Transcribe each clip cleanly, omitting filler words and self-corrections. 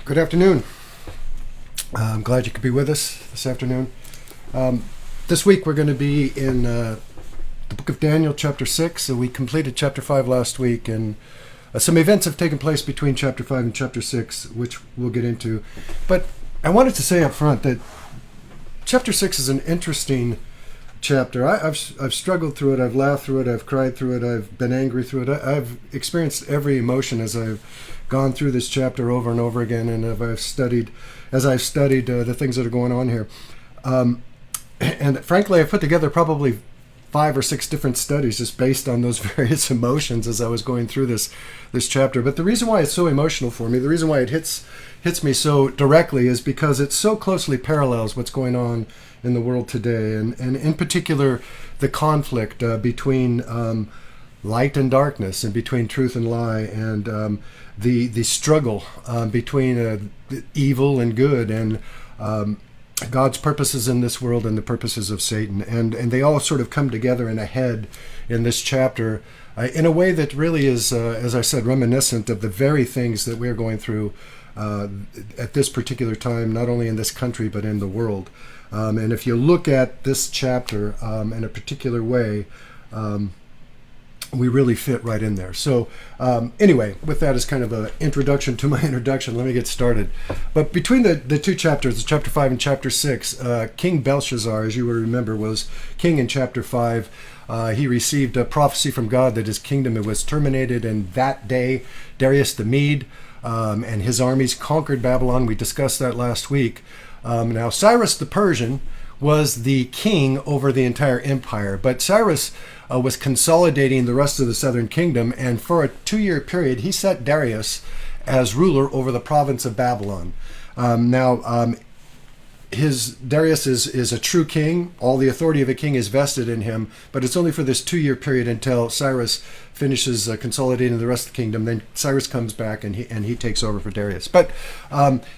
Good afternoon. I'm glad you could be with us this afternoon. This week we're going to be in the book of Daniel, chapter 6. So we completed chapter 5 last week, and some events have taken place between chapter 5 and chapter 6, which we'll get into. But I wanted to say up front that chapter 6 is an interesting chapter. I've struggled through it. I've laughed through it. I've cried through it. I've been angry through it. I've experienced every emotion as I've gone through this chapter over and over again, and as I've studied the things that are going on here. And frankly, I've put together probably 5 or 6 different studies just based on those various emotions as I was going through this chapter. But the reason why it's so emotional for me, the reason why it hits me so directly, is because it so closely parallels what's going on in the world today, and in particular the conflict between light and darkness, and between truth and lie, and the struggle between evil and good, and God's purposes in this world and the purposes of Satan, and they all sort of come together in a head in this chapter in a way that really is, as I said, reminiscent of the very things that we're going through at this particular time, not only in this country but in the world. And if you look at this chapter in a particular way, we really fit right in there. So anyway, with that as kind of an introduction to my introduction, let me get started. But between the two chapters, chapter 5 and chapter 6, King Belshazzar, as you will remember, was king in chapter 5. He received a prophecy from God that his kingdom was terminated, and that day Darius the Mede and his armies conquered Babylon. We discussed that last week. Now Cyrus the Persian was the king over the entire empire, but Cyrus was consolidating the rest of the southern kingdom, and for a 2-year period he set Darius as ruler over the province of Babylon. Darius is a true king. All the authority of a king is vested in him, but it's only for this 2-year period until Cyrus finishes consolidating the rest of the kingdom. Then Cyrus comes back and he takes over for Darius. But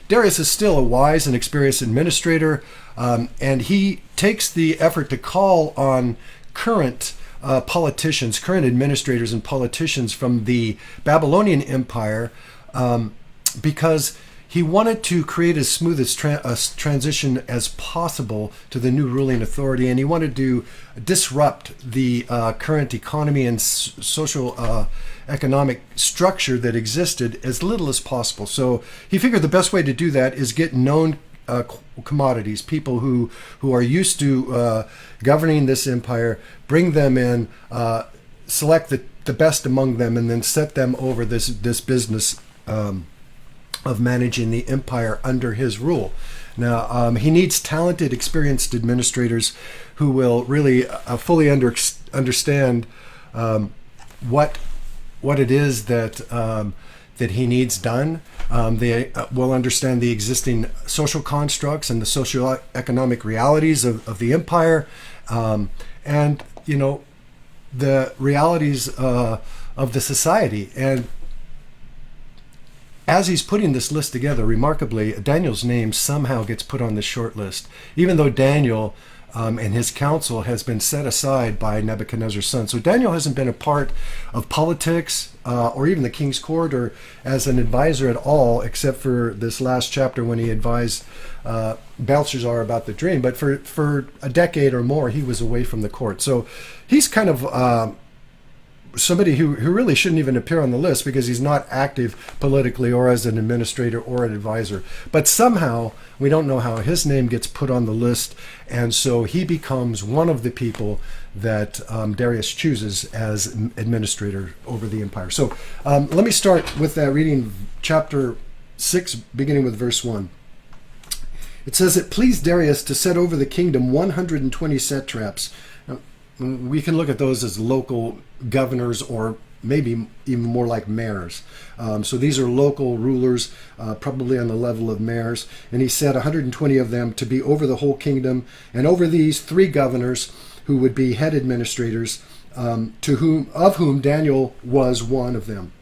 Darius is still a wise and experienced administrator, and he takes the effort to call on current politicians, current administrators and politicians from the Babylonian Empire, because he wanted to create as smooth a transition as possible to the new ruling authority, and he wanted to disrupt the current economy and social economic structure that existed as little as possible. So he figured the best way to do that is get known commodities, people who are used to governing this empire, bring them in, select the best among them, and then set them over this business of managing the empire under his rule. Now, he needs talented, experienced administrators who will really fully understand what it is that he needs done. They will understand the existing social constructs and the socio-economic realities of the empire, and the realities of the society. And as he's putting this list together, remarkably, Daniel's name somehow gets put on this short list, even though Daniel and his counsel has been set aside by Nebuchadnezzar's son. So Daniel hasn't been a part of politics or even the king's court or as an advisor at all, except for this last chapter when he advised Belshazzar about the dream. But for a decade or more, he was away from the court. So he's kind of somebody who really shouldn't even appear on the list, because he's not active politically or as an administrator or an advisor. But somehow, we don't know how, his name gets put on the list, and so he becomes one of the people that Darius chooses as administrator over the empire. So let me start with that, reading chapter 6, beginning with verse 1. It says, "It pleased Darius to set over the kingdom 120 satraps." We can look at those as local governors, or maybe even more like mayors. So these are local rulers, probably on the level of mayors. And he set 120 of them to be over the whole kingdom, and over these 3 governors who would be head administrators, of whom Daniel was one of them.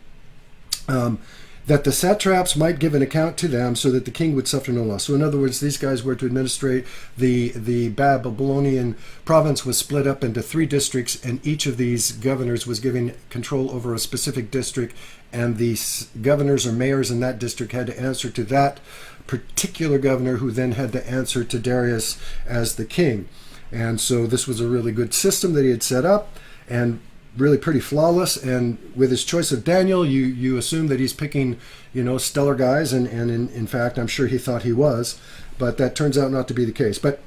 that the satraps might give an account to them, so that the king would suffer no loss. So in other words, these guys were to administrate the Babylonian province was split up into 3 districts, and each of these governors was given control over a specific district, and the governors or mayors in that district had to answer to that particular governor, who then had to answer to Darius as the king. And so this was a really good system that he had set up, and really pretty flawless. And with his choice of Daniel, you assume that he's picking, stellar guys, and in fact, I'm sure he thought he was, but that turns out not to be the case. But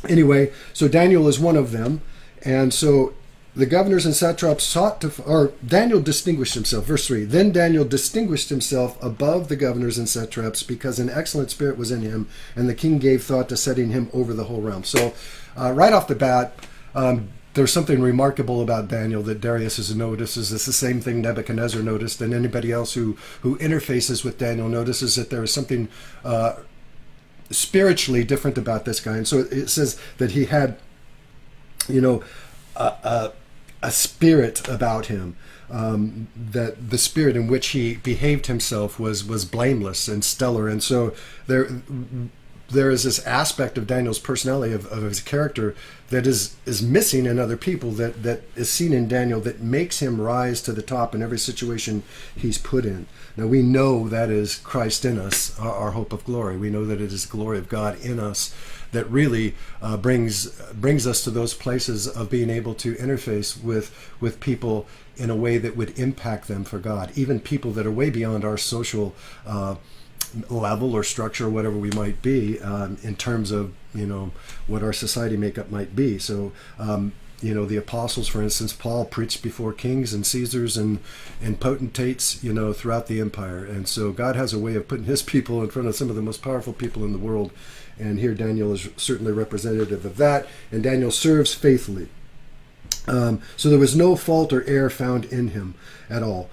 anyway, so Daniel is one of them, and so the governors and satraps Daniel distinguished himself. Verse 3, then Daniel distinguished himself above the governors and satraps, because an excellent spirit was in him, and the king gave thought to setting him over the whole realm. So right off the bat, there's something remarkable about Daniel that Darius notices. It's the same thing Nebuchadnezzar noticed, and anybody else who interfaces with Daniel notices that there is something spiritually different about this guy. And so it says that he had, a spirit about him, that the spirit in which he behaved himself was blameless and stellar. And so there is this aspect of Daniel's personality, of his character, that is missing in other people, that is seen in Daniel, that makes him rise to the top in every situation he's put in. Now we know that is Christ in us, our hope of glory. We know that it is the glory of God in us that really brings us to those places of being able to interface with people in a way that would impact them for God, even people that are way beyond our social level or structure, or whatever we might be, in terms of what our society makeup might be. So the apostles, for instance, Paul preached before kings and Caesars and potentates throughout the empire. And so God has a way of putting his people in front of some of the most powerful people in the world, and here Daniel is certainly representative of that. And Daniel serves faithfully, so there was no fault or error found in him at all.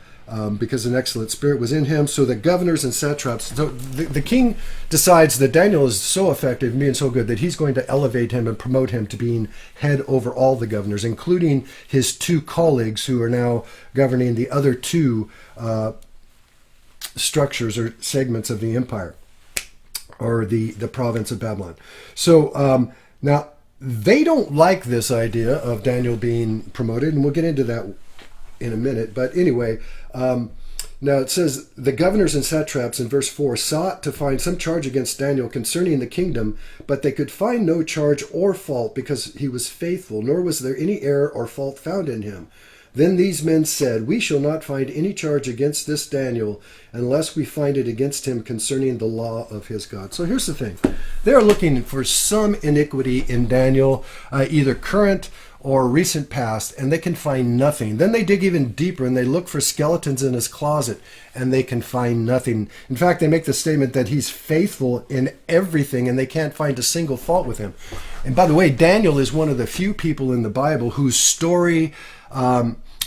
Because an excellent spirit was in him. So the governors and satraps, so the king decides that Daniel is so effective and being so good that he's going to elevate him and promote him to being head over all the governors, including his 2 colleagues who are now governing the other 2 structures or segments of the empire, or the province of Babylon. So now they don't like this idea of Daniel being promoted, and we'll get into that in a minute. But anyway, now it says the governors and satraps in verse 4 sought to find some charge against Daniel concerning the kingdom, but they could find no charge or fault, because he was faithful, nor was there any error or fault found in him. Then these men said, we shall not find any charge against this Daniel unless we find it against him concerning the law of his God. So here's the thing. They're looking for some iniquity in Daniel, either current or recent past, and they can find nothing. Then they dig even deeper and they look for skeletons in his closet, and they can find nothing. In fact, they make the statement that he's faithful in everything, and they can't find a single fault with him. And by the way, Daniel is one of the few people in the Bible whose story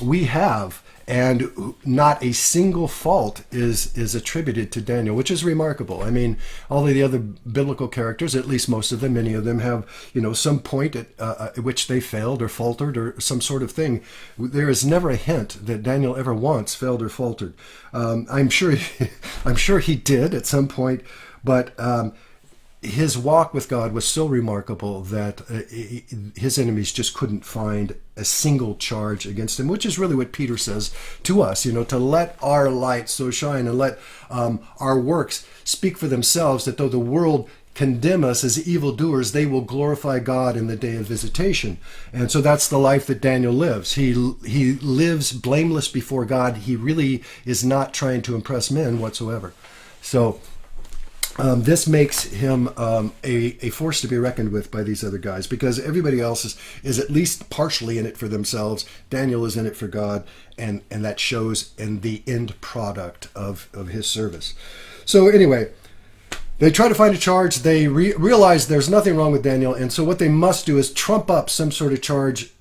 we have, and not a single fault is attributed to Daniel, which is remarkable. I mean, all of the other biblical characters, at least most of them, many of them have, some point at which they failed or faltered or some sort of thing. There is never a hint that Daniel ever once failed or faltered. I'm sure he did at some point, but his walk with God was so remarkable that his enemies just couldn't find a single charge against him, which is really what Peter says to us, to let our light so shine and let our works speak for themselves, that though the world condemn us as evildoers, they will glorify God in the day of visitation. And so that's the life that Daniel lives. He lives blameless before God. He really is not trying to impress men whatsoever. So this makes him a force to be reckoned with by these other guys, because everybody else is at least partially in it for themselves. Daniel is in it for God, and that shows in the end product of his service. So anyway, they try to find a charge. They realize there's nothing wrong with Daniel, and so what they must do is trump up some sort of charge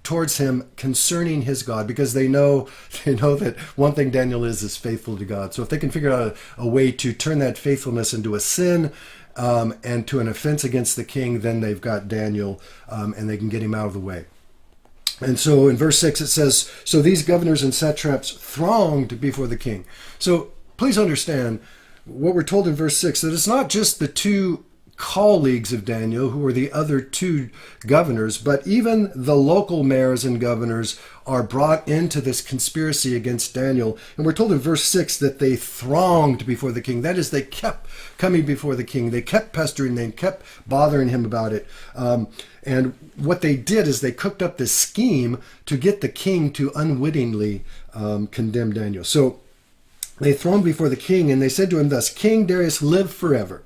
towards him concerning his God, because they know that one thing Daniel is faithful to God. So if they can figure out a way to turn that faithfulness into a sin and to an offense against the king, then they've got Daniel, and they can get him out of the way. And so in verse 6 it says, so these governors and satraps thronged before the king. So please understand what we're told in verse 6, that it's not just the two colleagues of Daniel who are the other two governors, but even the local mayors and governors are brought into this conspiracy against Daniel. And we're told in verse 6 that they thronged before the king. That is, they kept coming before the king. They kept pestering, they kept bothering him about it. And what they did is they cooked up this scheme to get the king to unwittingly condemn Daniel. So they thronged before the king, and they said to him thus, King Darius, live forever.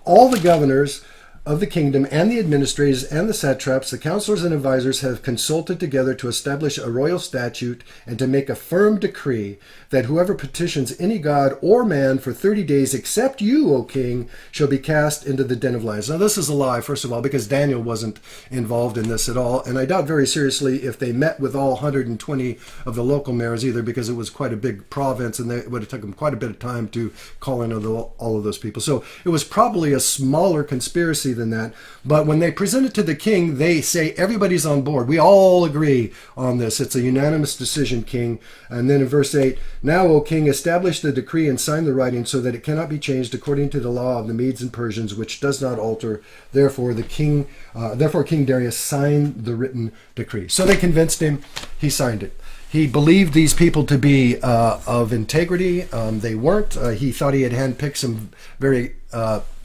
All the governors of the kingdom and the administrators and the satraps, the counselors and advisors have consulted together to establish a royal statute and to make a firm decree that whoever petitions any god or man for 30 days except you, O king, shall be cast into the den of lions. Now this is a lie, first of all, because Daniel wasn't involved in this at all, and I doubt very seriously if they met with all 120 of the local mayors either, because it was quite a big province and it would have taken them quite a bit of time to call in all of those people. So it was probably a smaller conspiracy than that. But when they present it to the king, they say everybody's on board. We all agree on this. It's a unanimous decision, king. And then in verse 8, now, O king, establish the decree and sign the writing so that it cannot be changed according to the law of the Medes and Persians, which does not alter. Therefore, King Darius signed the written decree. So they convinced him. He signed it. He believed these people to be of integrity. They weren't. He thought he had handpicked some very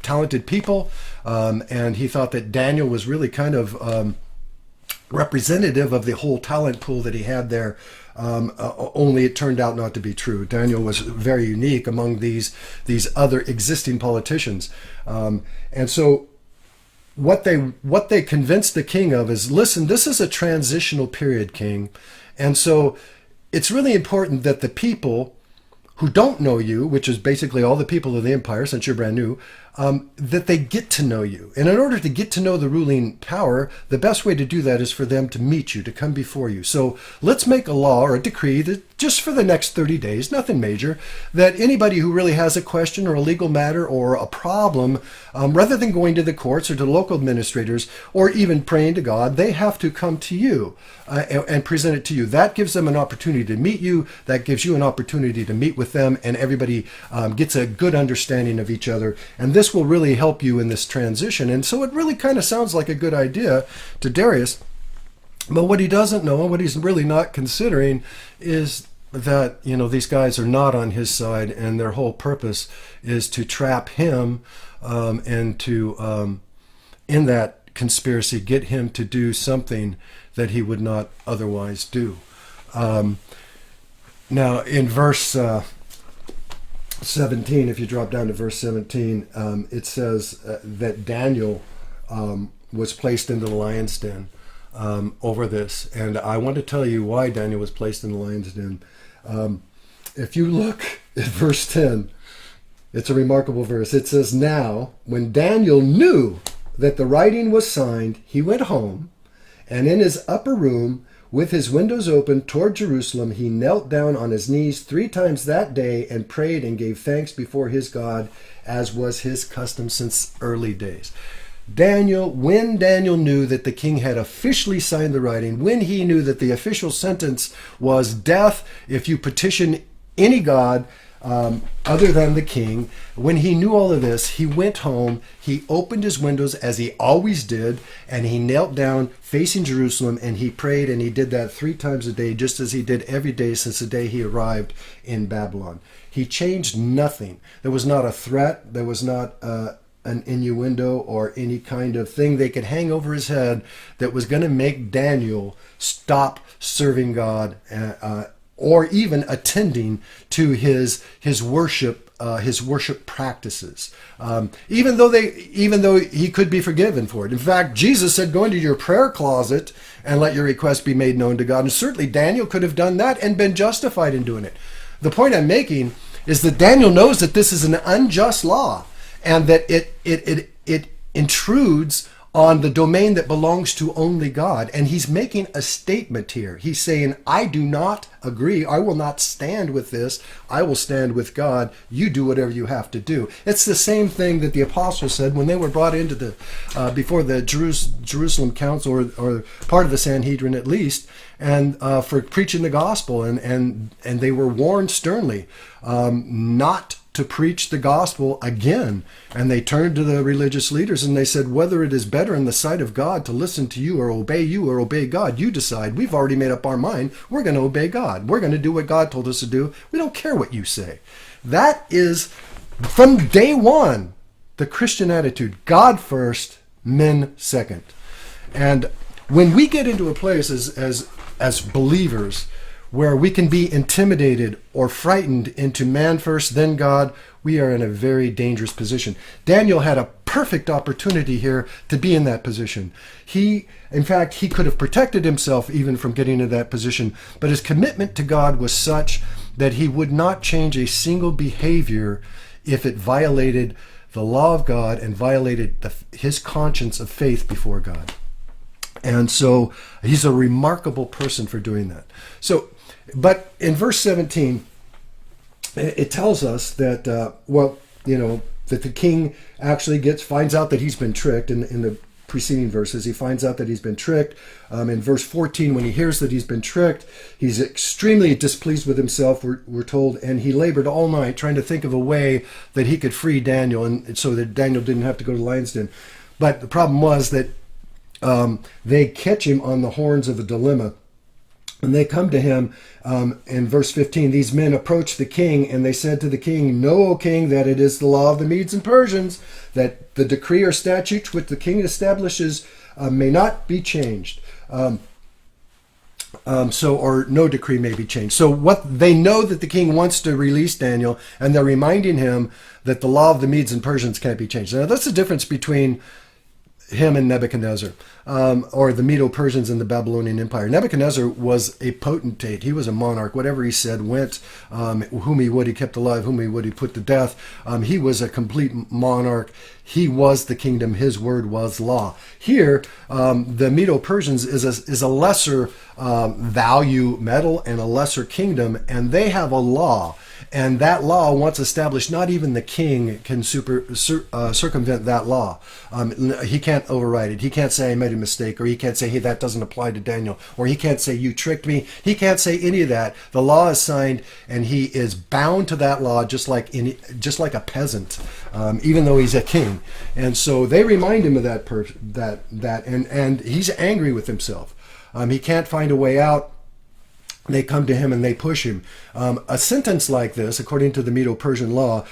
talented people, and he thought that Daniel was really kind of representative of the whole talent pool that he had there. Only it turned out not to be true. Daniel was very unique among these other existing politicians, and so what they convinced the king of is, listen, this is a transitional period, king, and so it's really important that the people who don't know you, which is basically all the people of the empire, since you're brand new, that they get to know you. And in order to get to know the ruling power, the best way to do that is for them to meet you, to come before you. So let's make a law or a decree that just for the next 30 days, nothing major, that anybody who really has a question or a legal matter or a problem, rather than going to the courts or to local administrators or even praying to God, they have to come to you and present it to you. That gives them an opportunity to meet you. That gives you an opportunity to meet with them, and everybody gets a good understanding of each other. And this will really help you in this transition. And so it really kind of sounds like a good idea to Darius. But what he doesn't know, and what he's really not considering, is that, these guys are not on his side, and their whole purpose is to trap him and to, in that conspiracy, get him to do something that he would not otherwise do. Now, in verse 17, if you drop down to verse 17, it says that Daniel was placed into the lion's den over this. And I want to tell you why Daniel was placed in the lion's den. If you look at verse 10, it's a remarkable verse. It says, now, when Daniel knew that the writing was signed, he went home, and in his upper room, with his windows open toward Jerusalem, he knelt down on his knees 3 times that day and prayed and gave thanks before his God, as was his custom since early days. When Daniel knew that the king had officially signed the writing, when he knew that the official sentence was death if you petition any god other than the king, when he knew all of this, he went home, he opened his windows as he always did, and he knelt down facing Jerusalem, and he prayed, and he did that 3 times a day, just as he did every day since the day he arrived in Babylon. He changed nothing. There was not a threat. There was not an innuendo or any kind of thing they could hang over his head that was going to make Daniel stop serving God or even attending to his worship practices, even though he could be forgiven for it. In fact, Jesus said, "Go into your prayer closet and let your request be made known to God." And certainly Daniel could have done that and been justified in doing it. The point I'm making is that Daniel knows that this is an unjust law, and that it intrudes on the domain that belongs to only God. And he's making a statement here. He's saying, I do not agree. I will not stand with this. I will stand with God. You do whatever you have to do. It's the same thing that the apostles said when they were brought into the before the Jerusalem council, or part of the Sanhedrin at least, and for preaching the gospel, and they were warned sternly not to preach the gospel again. And they turned to the religious leaders and they said, whether it is better in the sight of God to listen to you or obey God, you decide. We've already made up our mind. We're going to obey God. We're going to do what God told us to do. We don't care what you say. That is, from day one, the Christian attitude. God first, men second. And when we get into a place as believers where we can be intimidated or frightened into man first, then God, we are in a very dangerous position. Daniel had a perfect opportunity here to be in that position. In fact, he could have protected himself even from getting into that position, but his commitment to God was such that he would not change a single behavior if it violated the law of God and violated his conscience of faith before God. And so he's a remarkable person for doing that. But in verse 17, it tells us that, that the king actually finds out that he's been tricked. In the preceding verses, he finds out that he's been tricked. In verse 14, when he hears that he's been tricked, he's extremely displeased with himself, we're told, and he labored all night trying to think of a way that he could free Daniel, and so that Daniel didn't have to go to the lion's den. But the problem was that they catch him on the horns of a dilemma. And they come to him in verse 15. These men approached the king, and they said to the king, know, O king, that it is the law of the Medes and Persians, that the decree or statute which the king establishes may not be changed. Or no decree may be changed. So what they know that the king wants to release Daniel, and they're reminding him that the law of the Medes and Persians can't be changed. Now that's the difference between him and Nebuchadnezzar, or the Medo-Persians and the Babylonian Empire. Nebuchadnezzar was a potentate. He was a monarch. Whatever he said went. Whom he would, he kept alive. Whom he would, he put to death. He was a complete monarch. He was the kingdom. His word was law. Here, the Medo-Persians is a lesser value metal and a lesser kingdom, and they have a law. And that law, once established, not even the king can circumvent that law. He can't override it. He can't say I made a mistake, or he can't say, hey, that doesn't apply to Daniel, or he can't say you tricked me. He can't say any of that. The law is signed, and he is bound to that law, just like a peasant, even though he's a king. And so they remind him of that, and he's angry with himself. He can't find a way out. They come to him and they push him. A sentence like this, according to the Medo-Persian law,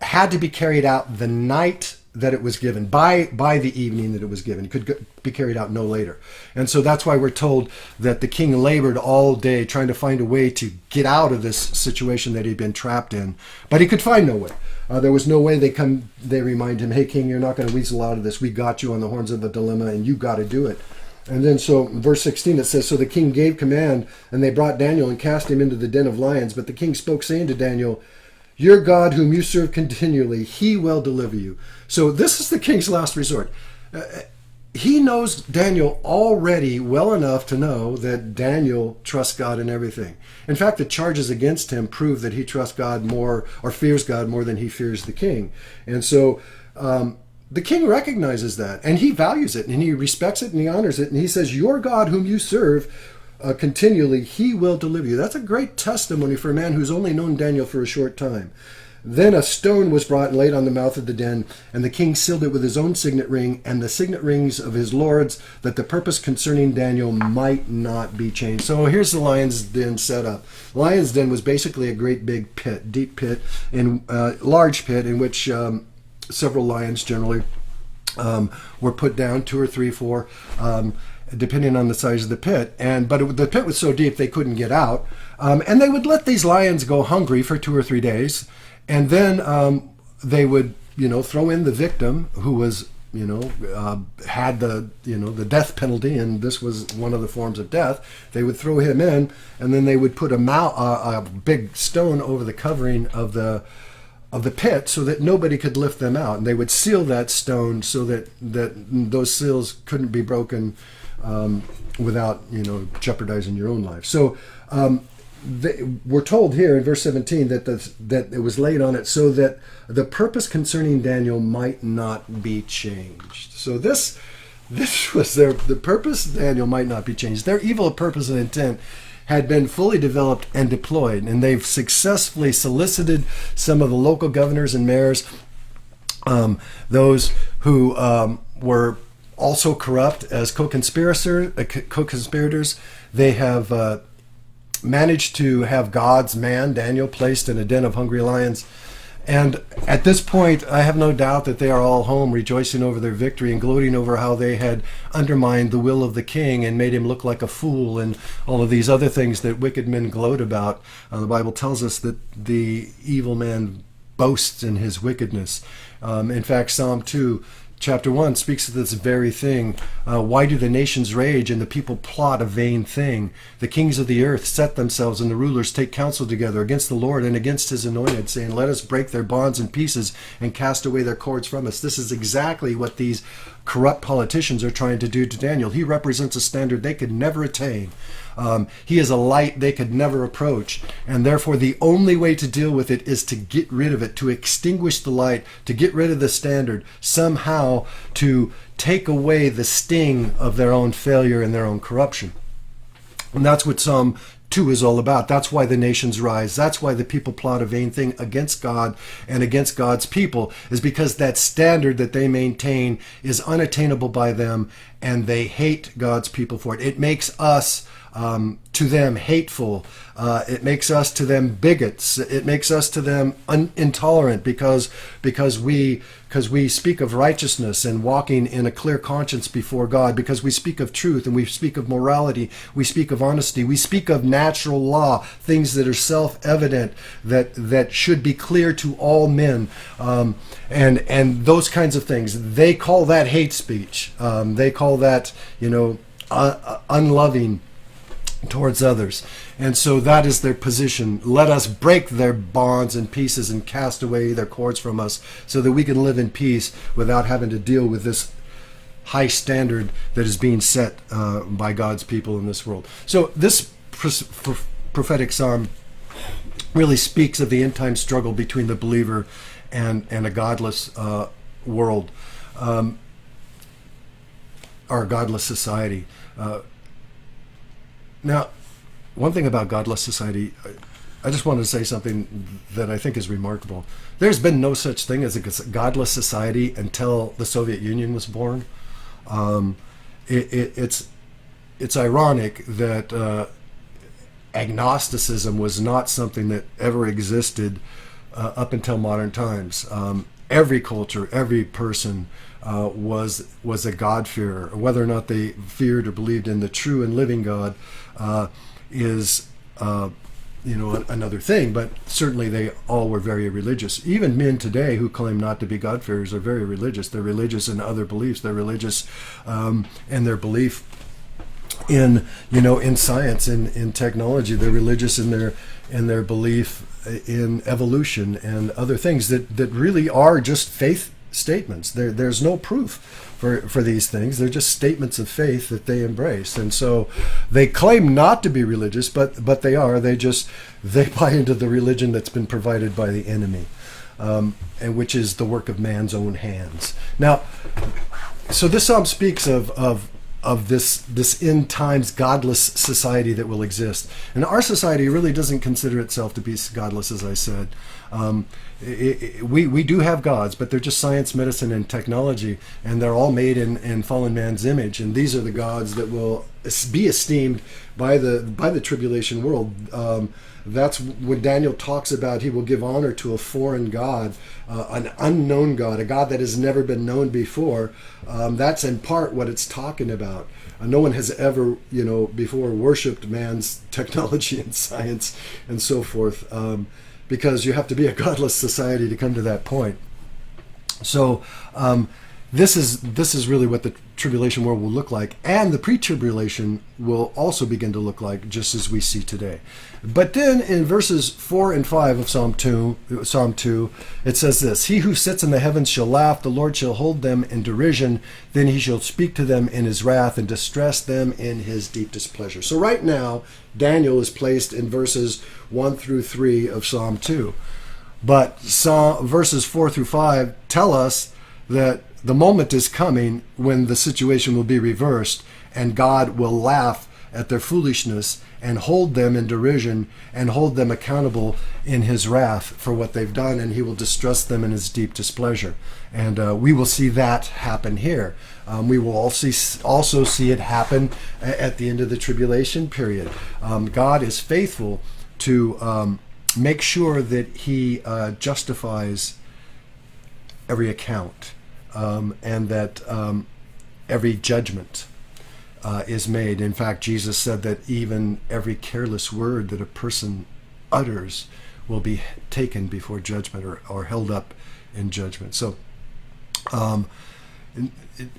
had to be carried out the night that it was given, by the evening that it was given. It could be carried out no later. And so that's why we're told that the king labored all day trying to find a way to get out of this situation that he'd been trapped in. But he could find no way. There was no way. They remind him, hey, king, you're not going to weasel out of this. We got you on the horns of the dilemma, and you got to do it. And then so in verse 16 it says, so the king gave command, and they brought Daniel and cast him into the den of lions. But the king spoke, saying to Daniel, your God whom you serve continually, he will deliver you. So this is the king's last resort. He knows Daniel already well enough to know that Daniel trusts God in everything. In fact, the charges against him prove that he trusts God more, or fears God more than he fears the king. And so the king recognizes that, and he values it, and he respects it, and he honors it, and he says, your God whom you serve continually, he will deliver you. That's a great testimony for a man who's only known Daniel for a short time. Then a stone was brought and laid on the mouth of the den, and the king sealed it with his own signet ring and the signet rings of his lords, that the purpose concerning Daniel might not be changed. So here's the lion's den set up. Lion's den was basically a great big pit, deep pit, large pit in which several lions generally were put down, 2 or 3, 4, depending on the size of the pit. But the pit was so deep they couldn't get out. And they would let these lions go hungry for 2 or 3 days. And then they would, throw in the victim who was, had the death penalty, and this was one of the forms of death. They would throw him in, and then they would put a big stone over the covering of the of the pit so that nobody could lift them out, and they would seal that stone so that those seals couldn't be broken without jeopardizing your own life. So we're told here in verse 17 that it was laid on it so that the purpose concerning Daniel might not be changed. So this was the purpose. Daniel might not be changed. Their evil purpose and intent had been fully developed and deployed, and they've successfully solicited some of the local governors and mayors, those who were also corrupt as co-conspirators. They have managed to have God's man, Daniel, placed in a den of hungry lions. And at this point, I have no doubt that they are all home rejoicing over their victory and gloating over how they had undermined the will of the king and made him look like a fool and all of these other things that wicked men gloat about. The Bible tells us that the evil man boasts in his wickedness. In fact, Psalm 2, Chapter 1 speaks of this very thing. Why do the nations rage and the people plot a vain thing? The kings of the earth set themselves and the rulers take counsel together against the Lord and against his anointed, saying, let us break their bonds in pieces and cast away their cords from us. This is exactly what these corrupt politicians are trying to do to Daniel. He represents a standard they could never attain. He is a light they could never approach, and therefore the only way to deal with it is to get rid of it, to extinguish the light, to get rid of the standard, somehow to take away the sting of their own failure and their own corruption. And that's what Psalm 2 is all about. That's why the nations rise. That's why the people plot a vain thing against God and against God's people, is because that standard that they maintain is unattainable by them, and they hate God's people for it. It makes us to them hateful. It makes us to them bigots. It makes us to them intolerant because we speak of righteousness and walking in a clear conscience before God, because we speak of truth and we speak of morality, we speak of honesty, we speak of natural law, things that are self-evident, that should be clear to all men, and those kinds of things. They call that hate speech. They call that unloving towards others. And so that is their position. Let us break their bonds in pieces and cast away their cords from us so that we can live in peace without having to deal with this high standard that is being set by God's people in this world. So this prophetic psalm really speaks of the end time struggle between the believer and a godless world, or a godless society. Now, one thing about godless society, I just wanted to say something that I think is remarkable. There's been no such thing as a godless society until the Soviet Union was born. It's ironic that agnosticism was not something that ever existed up until modern times. Every culture, every person was a God-fearer. Whether or not they feared or believed in the true and living God is another thing, but certainly they all were very religious. Even men today who claim not to be God-fearers are very religious. They're religious in other beliefs. They're religious in their belief in science, in technology. They're religious in their belief in evolution and other things that really are just faith statements. There's no proof for these things. They're just statements of faith that they embrace. And so they claim not to be religious, but they are. They buy into the religion that's been provided by the enemy, and which is the work of man's own hands. Now, so this psalm speaks of this end times godless society that will exist. And our society really doesn't consider itself to be godless, as I said. We do have gods, but they're just science, medicine, and technology, and they're all made in fallen man's image. And these are the gods that will be esteemed by the tribulation world. That's when Daniel talks about he will give honor to a foreign god, an unknown god, a god that has never been known before. That's in part what it's talking about. No one has ever, before worshipped man's technology and science and so forth, because you have to be a godless society to come to that point. So this is really what the tribulation world will look like, and the pre-tribulation will also begin to look like, just as we see today. But then in verses 4 and 5 of Psalm 2, it says this: "He who sits in the heavens shall laugh, the Lord shall hold them in derision, then he shall speak to them in his wrath and distress them in his deep displeasure." So right now, Daniel is placed in verses 1 through 3 of Psalm 2. But verses 4 through 5 tell us that the moment is coming when the situation will be reversed, and God will laugh at their foolishness and hold them in derision and hold them accountable in his wrath for what they've done, and he will distress them in his deep displeasure. And we will see that happen here. We will also see it happen at the end of the tribulation period. God is faithful to make sure that he justifies every account, and that every judgment is made. In fact, Jesus said that even every careless word that a person utters will be taken before judgment, or held up in judgment. So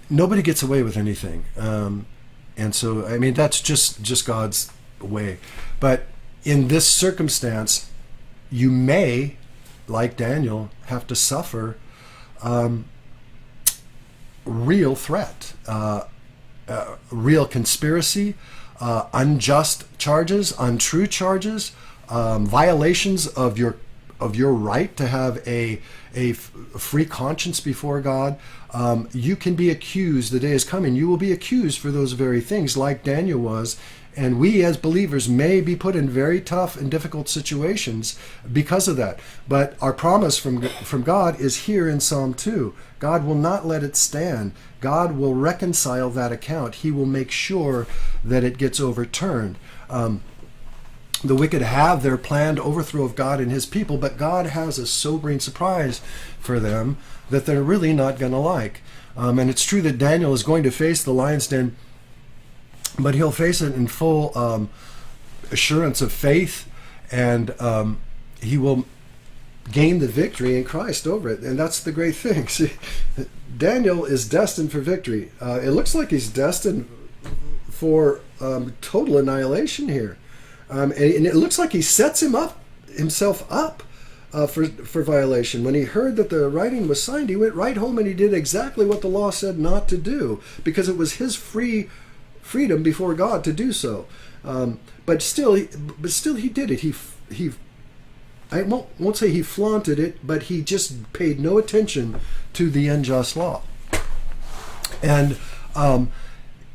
nobody gets away with anything. And so, I mean, that's just God's way. But in this circumstance, you may, like Daniel, have to suffer real threat, real conspiracy, unjust charges, untrue charges, violations of your right to have a free conscience before God. You can be accused. The day is coming. You will be accused for those very things, like Daniel was. And we as believers may be put in very tough and difficult situations because of that. But our promise from God is here in Psalm 2. God will not let it stand. God will reconcile that account. He will make sure that it gets overturned. The wicked have their planned overthrow of God and his people, but God has a sobering surprise for them that they're really not going to like. And it's true that Daniel is going to face the lion's den, but he'll face it in full assurance of faith, and he will gain the victory in Christ over it. And that's the great thing. See, Daniel is destined for victory. It looks like he's destined for total annihilation here. And it looks like he sets himself up for violation. When he heard that the writing was signed, he went right home and he did exactly what the law said not to do, because it was his freedom before God to do so. But still he did it. He I won't say he flaunted it, but he just paid no attention to the unjust law. And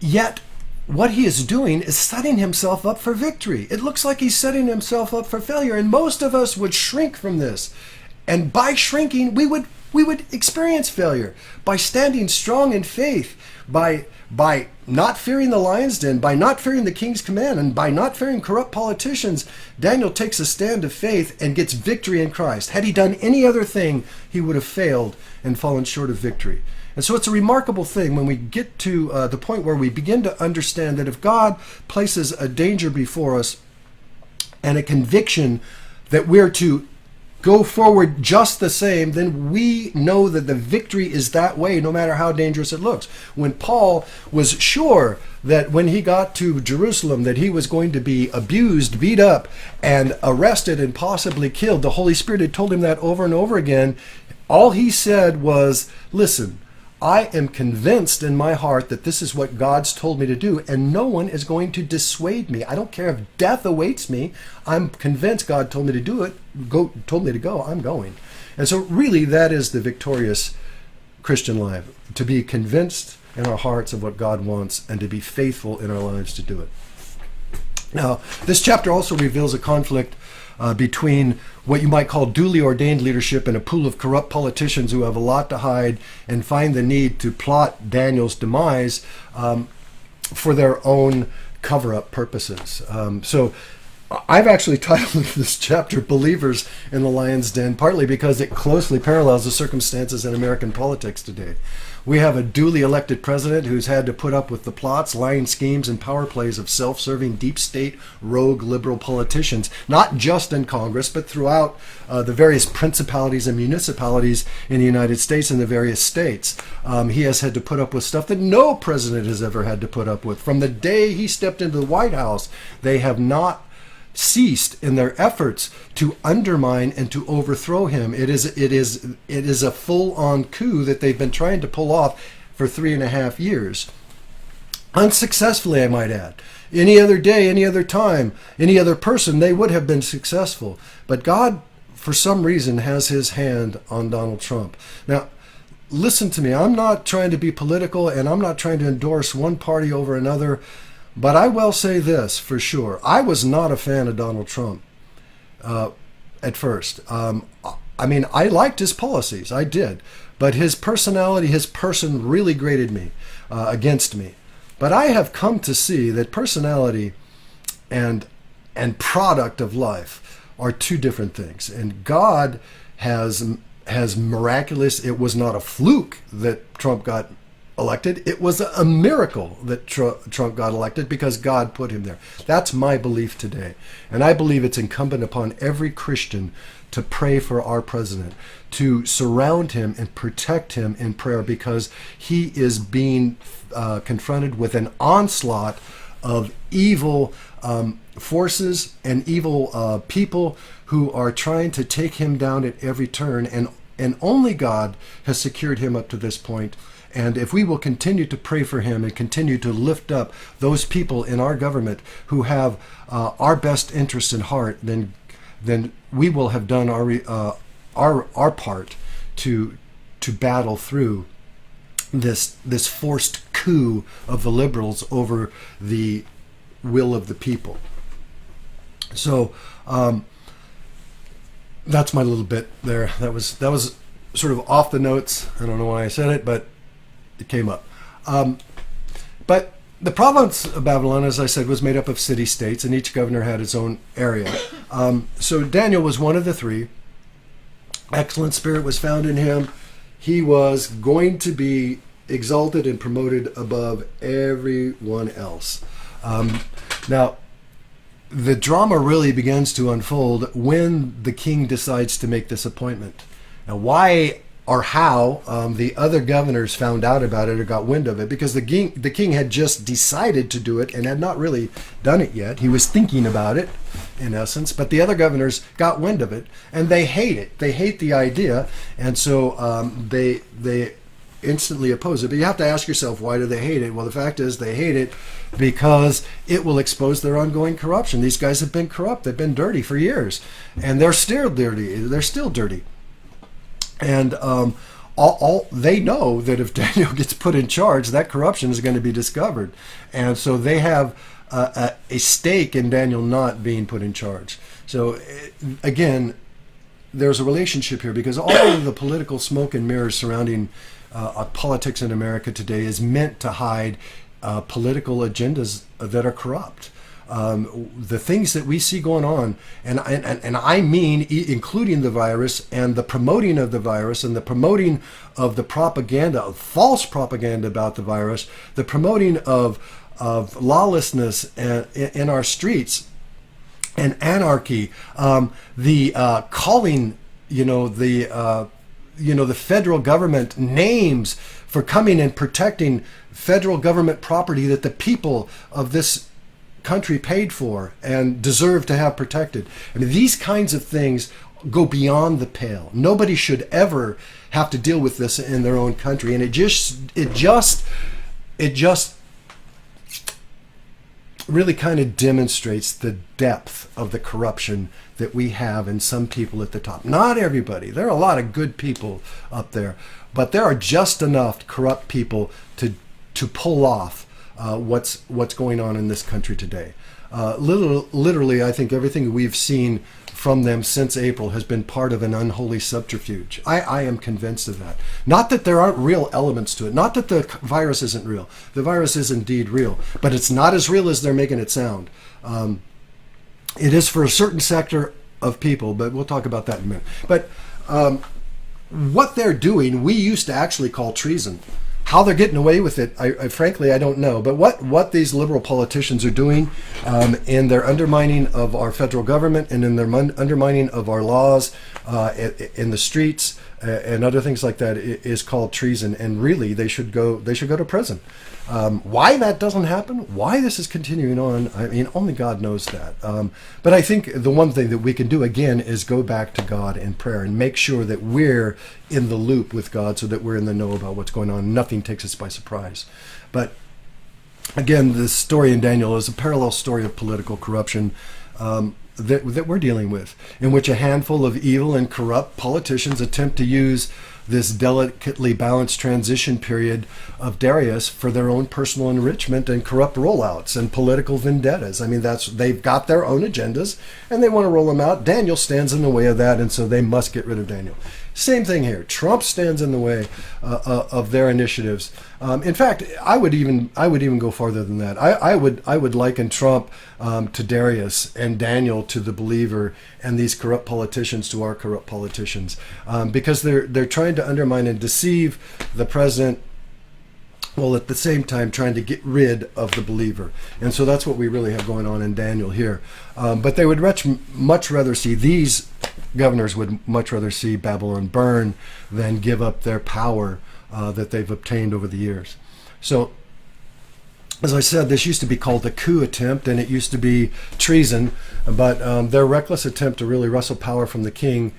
yet what he is doing is setting himself up for victory. It looks like he's setting himself up for failure, and most of us would shrink from this. And by shrinking, we would experience failure. By standing strong in faith, by not fearing the lion's den, by not fearing the king's command, and by not fearing corrupt politicians, Daniel takes a stand of faith and gets victory in Christ. Had he done any other thing, he would have failed and fallen short of victory. And so it's a remarkable thing when we get to the point where we begin to understand that if God places a danger before us and a conviction that we're to go forward just the same, then we know that the victory is that way, no matter how dangerous it looks. When Paul was sure that when he got to Jerusalem that he was going to be abused, beat up, and arrested and possibly killed, the Holy Spirit had told him that over and over again. All he said was, listen, I am convinced in my heart that this is what God's told me to do, and no one is going to dissuade me. I don't care if death awaits me. I'm convinced God told me to do it. Told me to go. I'm going. And so really that is the victorious Christian life, to be convinced in our hearts of what God wants and to be faithful in our lives to do it. Now, this chapter also reveals a conflict between what you might call duly ordained leadership and a pool of corrupt politicians who have a lot to hide and find the need to plot Daniel's demise for their own cover-up purposes. So I've actually titled this chapter Believers in the Lion's Den, partly because it closely parallels the circumstances in American politics today. We have a duly elected president who's had to put up with the plots, lying schemes, and power plays of self-serving deep state rogue liberal politicians, not just in Congress, but throughout the various principalities and municipalities in the United States and the various states. He has had to put up with stuff that no president has ever had to put up with. From the day he stepped into the White House, they have not ceased in their efforts to undermine and to overthrow him. It is a full-on coup that they've been trying to pull off for 3.5 years. Unsuccessfully, I might add. Any other day, any other time, any other person, they would have been successful. But God, for some reason, has his hand on Donald Trump. Now, listen to me. I'm not trying to be political, and I'm not trying to endorse one party over another. But I will say this for sure. I was not a fan of Donald Trump at first. I mean, I liked his policies. I did. But his personality, his person really grated me against me. But I have come to see that personality and product of life are two different things. And God has miraculous. It was not a fluke that Trump got elected. It was a miracle that Trump got elected because God put him there. That's my belief today. And I believe it's incumbent upon every Christian to pray for our president, to surround him and protect him in prayer, because he is being confronted with an onslaught of evil forces and evil people who are trying to take him down at every turn. And only God has secured him up to this point. And if we will continue to pray for him and continue to lift up those people in our government who have our best interests in heart, then we will have done our part to battle through this forced coup of the liberals over the will of the people. So that's my little bit there. That was sort of off the notes. I don't know why I said it, but it came up. But the province of Babylon, as I said, was made up of city-states, and each governor had its own area. So Daniel was one of the three. Excellent spirit was found in him. He was going to be exalted and promoted above everyone else. Now, the drama really begins to unfold when the king decides to make this appointment. Now, why or how the other governors found out about it or got wind of it, because the king had just decided to do it and had not really done it yet. He was thinking about it, in essence, but the other governors got wind of it, and they hate it. They hate the idea, and so they instantly oppose it. But you have to ask yourself, why do they hate it? Well, the fact is they hate it because it will expose their ongoing corruption. These guys have been corrupt. They've been dirty for years, and they're still dirty. They're still dirty. And all they know that if Daniel gets put in charge, that corruption is going to be discovered. And so they have a stake in Daniel not being put in charge. So again, there's a relationship here, because all of the political smoke and mirrors surrounding politics in America today is meant to hide political agendas that are corrupt. The things that we see going on, and I mean including the virus and the promoting of the virus and the promoting of the propaganda, of false propaganda about the virus, the promoting of lawlessness in our streets and anarchy, the calling, the federal government names for coming and protecting federal government property that the people of this country paid for and deserve to have protected. I mean, these kinds of things go beyond the pale. Nobody should ever have to deal with this in their own country, and it just really kind of demonstrates the depth of the corruption that we have in some people at the top. Not everybody. There are a lot of good people up there, but there are just enough corrupt people to pull off what's going on in this country today. Literally, I think everything we've seen from them since April has been part of an unholy subterfuge. I am convinced of that. Not that there aren't real elements to it. Not that the virus isn't real. The virus is indeed real, but it's not as real as they're making it sound. It is for a certain sector of people, but we'll talk about that in a minute. But what they're doing, we used to actually call treason. How they're getting away with it, I frankly, I don't know. But what these liberal politicians are doing in their undermining of our federal government and in their undermining of our laws in the streets and other things like that is called treason. And really, they should go to prison. Why that doesn't happen, why this is continuing on, I mean, only God knows that. But I think the one thing that we can do, again, is go back to God in prayer and make sure that we're in the loop with God so that we're in the know about what's going on. Nothing takes us by surprise. But again, this story in Daniel is a parallel story of political corruption that we're dealing with, in which a handful of evil and corrupt politicians attempt to use this delicately balanced transition period of Darius for their own personal enrichment and corrupt rollouts and political vendettas. I mean, they've got their own agendas and they want to roll them out. Daniel stands in the way of that, and so they must get rid of Daniel. Same thing here. Trump stands in the way of their initiatives. In fact, I would even go farther than that. I would liken Trump to Darius and Daniel to the believer, and these corrupt politicians to our corrupt politicians, because they're trying to undermine and deceive the president, while at the same time trying to get rid of the believer. And so that's what we really have going on in Daniel here. But they would much rather see, these governors would much rather see Babylon burn than give up their power that they've obtained over the years. So, as I said, this used to be called a coup attempt, and it used to be treason, but their reckless attempt to really wrestle power from the king,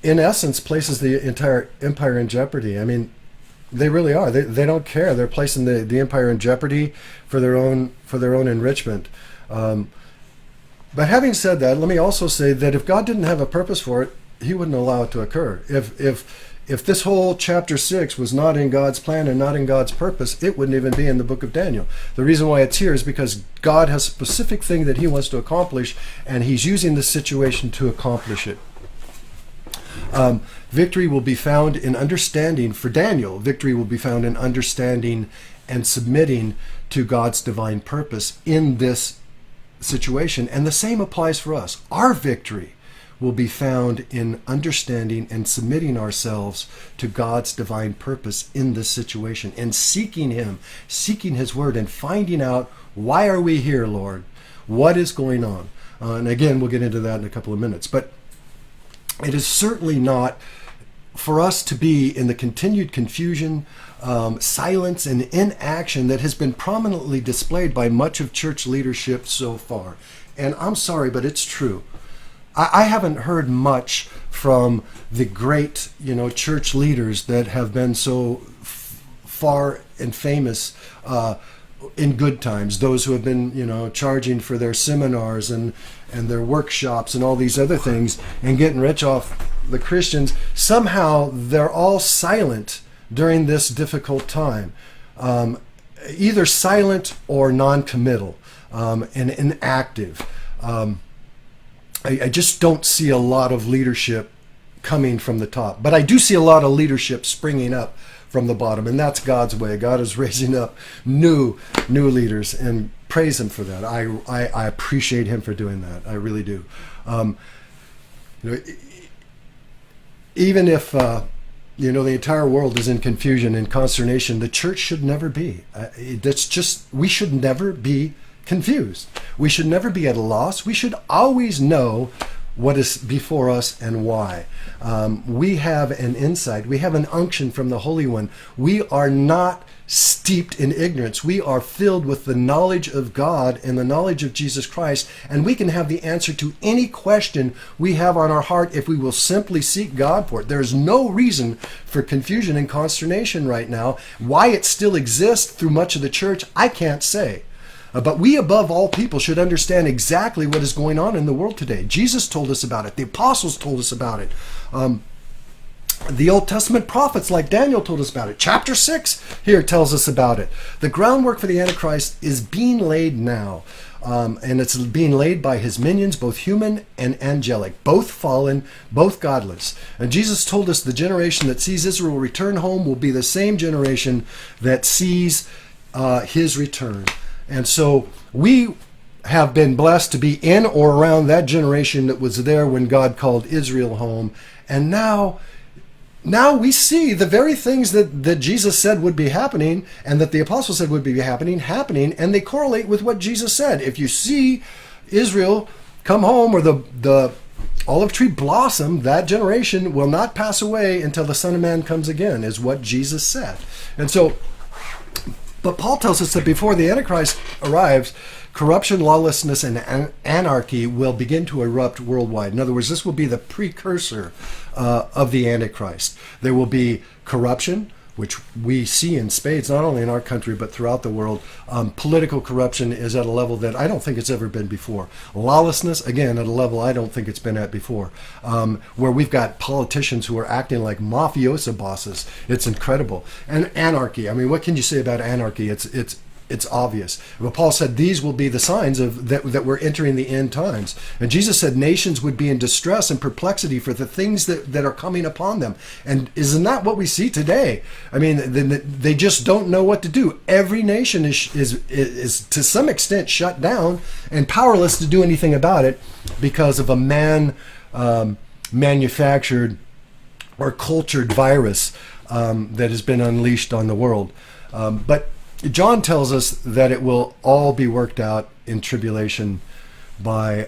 in essence, places the entire empire in jeopardy. I mean, they really are. They don't care. They're placing the empire in jeopardy for their own enrichment. But having said that, let me also say that if God didn't have a purpose for it, He wouldn't allow it to occur. If this whole chapter 6 was not in God's plan and not in God's purpose, it wouldn't even be in the book of Daniel. The reason why it's here is because God has a specific thing that He wants to accomplish, and He's using this situation to accomplish it. Victory will be found in understanding, for Daniel, victory will be found in understanding and submitting to God's divine purpose in this situation. And the same applies for us. Our victory will be found in understanding and submitting ourselves to God's divine purpose in this situation, and seeking Him, seeking His word, and finding out, why are we here, Lord? What is going on? And again, we'll get into that in a couple of minutes. But it is certainly not for us to be in the continued confusion, silence, and inaction that has been prominently displayed by much of church leadership so far. And I'm sorry, but it's true. I haven't heard much from the great, church leaders that have been so far and famous in good times. Those who have been, charging for their seminars and their workshops and all these other things and getting rich off the Christians. Somehow they're all silent during this difficult time, either silent or non-committal and inactive. I just don't see a lot of leadership coming from the top, but I do see a lot of leadership springing up from the bottom, and that's God's way. God is raising up new leaders, and praise Him for that. I appreciate Him for doing that. I really do. Even if the entire world is in confusion and consternation, the church should never be. We should never be confused. We should never be at a loss. We should always know what is before us and why. We have an insight. We have an unction from the Holy One. We are not steeped in ignorance. We are filled with the knowledge of God and the knowledge of Jesus Christ, and we can have the answer to any question we have on our heart if we will simply seek God for it. There is no reason for confusion and consternation right now. Why it still exists through much of the church, I can't say. But we, above all people, should understand exactly what is going on in the world today. Jesus told us about it. The apostles told us about it. The Old Testament prophets like Daniel told us about it. Chapter 6 here tells us about it. The groundwork for the Antichrist is being laid now. And it's being laid by his minions, both human and angelic, both fallen, both godless. And Jesus told us the generation that sees Israel return home will be the same generation that sees his return. And so we have been blessed to be in or around that generation that was there when God called Israel home. And now now we see the very things that Jesus said would be happening and that the apostles said would be happening, and they correlate with what Jesus said. If you see Israel come home, or the olive tree blossom, that generation will not pass away until the Son of Man comes again, is what Jesus said. And so, but Paul tells us that before the Antichrist arrives, corruption, lawlessness, and anarchy will begin to erupt worldwide. In other words, this will be the precursor of the Antichrist. There will be corruption, which we see in spades, not only in our country, but throughout the world. Political corruption is at a level that I don't think it's ever been before. Lawlessness, again, at a level I don't think it's been at before. Where we've got politicians who are acting like mafioso bosses. It's incredible. And anarchy. I mean, what can you say about anarchy? It's obvious. But Paul said these will be the signs of that we're entering the end times. And Jesus said nations would be in distress and perplexity for the things that are coming upon them. And isn't that what we see today? I mean, they just don't know what to do. Every nation is to some extent shut down and powerless to do anything about it because of a manufactured or cultured virus that has been unleashed on the world. But John tells us that it will all be worked out in tribulation by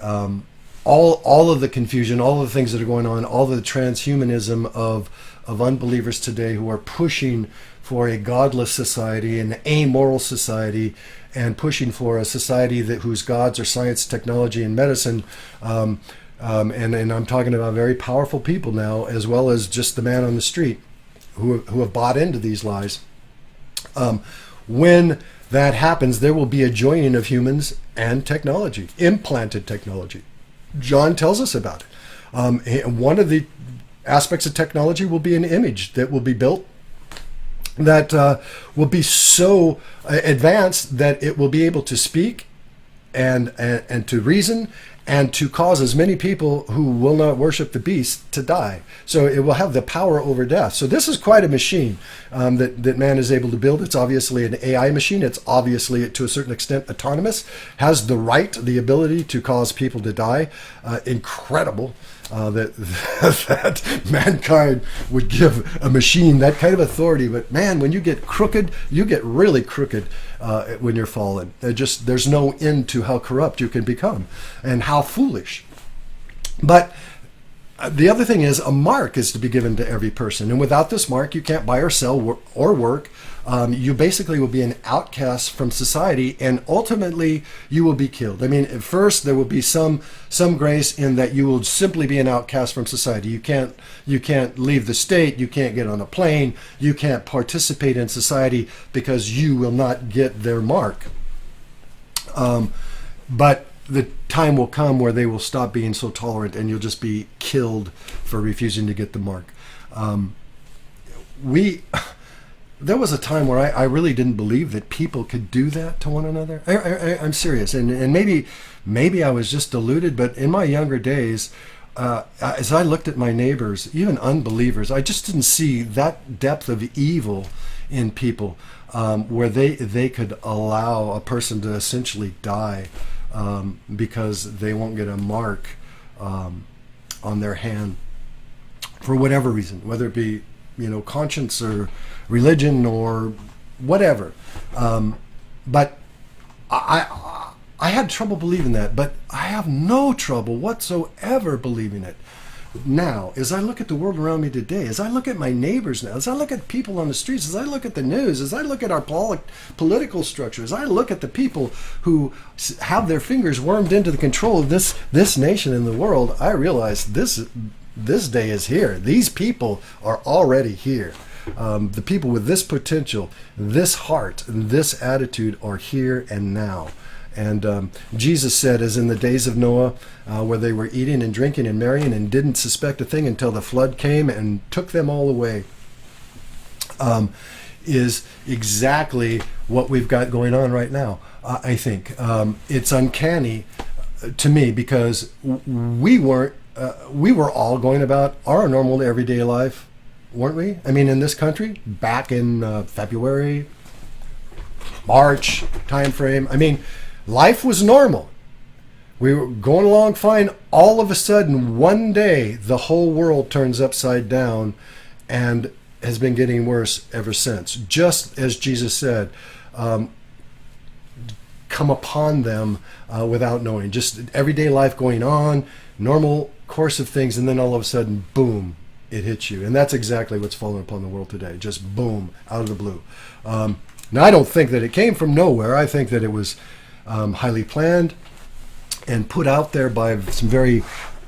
all of the confusion, all of the things that are going on, all of the transhumanism of unbelievers today who are pushing for a godless society, an amoral society, and pushing for a society whose gods are science, technology, and medicine. And I'm talking about very powerful people now, as well as just the man on the street who have bought into these lies. When that happens, there will be a joining of humans and technology, implanted technology. John tells us about it. One of the aspects of technology will be an image that will be built that will be so advanced that it will be able to speak and to reason and to cause as many people who will not worship the beast to die. So it will have the power over death. So this is quite a machine that man is able to build. It's obviously an AI machine. It's obviously, to a certain extent, autonomous, has the right, the ability to cause people to die. Incredible that mankind would give a machine that kind of authority. But man, when you get crooked, you get really crooked when you're fallen. There's no end to how corrupt you can become and how foolish. But the other thing is, a mark is to be given to every person. And without this mark, you can't buy or sell or work. You basically will be an outcast from society, and ultimately you will be killed. I mean, at first there will be some grace in that you will simply be an outcast from society. You can't leave the state. You can't get on a plane. You can't participate in society because you will not get their mark. But the time will come where they will stop being so tolerant, and you'll just be killed for refusing to get the mark. There was a time where I really didn't believe that people could do that to one another. I'm serious, and maybe I was just deluded. But in my younger days, as I looked at my neighbors, even unbelievers, I just didn't see that depth of evil in people, where they could allow a person to essentially die because they won't get a mark on their hand for whatever reason, whether it be conscience or religion or whatever. But I had trouble believing that, but I have no trouble whatsoever believing it now. As I look at the world around me today, as I look at my neighbors now, as I look at people on the streets, as I look at the news, as I look at our political structure, as I look at the people who have their fingers wormed into the control of this nation and the world, I realize this day is here. These people are already here. The people with this potential, this heart, and this attitude are here and now. And Jesus said, as in the days of Noah, where they were eating and drinking and marrying and didn't suspect a thing until the flood came and took them all away, is exactly what we've got going on right now. I think it's uncanny to me, because we were all going about our normal everyday life, weren't we? I mean, in this country, back in February, March time frame. I mean, life was normal. We were going along fine. All of a sudden, one day, the whole world turns upside down, and has been getting worse ever since. Just as Jesus said, come upon them without knowing. Just everyday life going on, normal course of things, and then all of a sudden, boom, it hits you. And that's exactly what's fallen upon the world today. Just boom, out of the blue. Now, I don't think that it came from nowhere. I think that it was highly planned and put out there by some very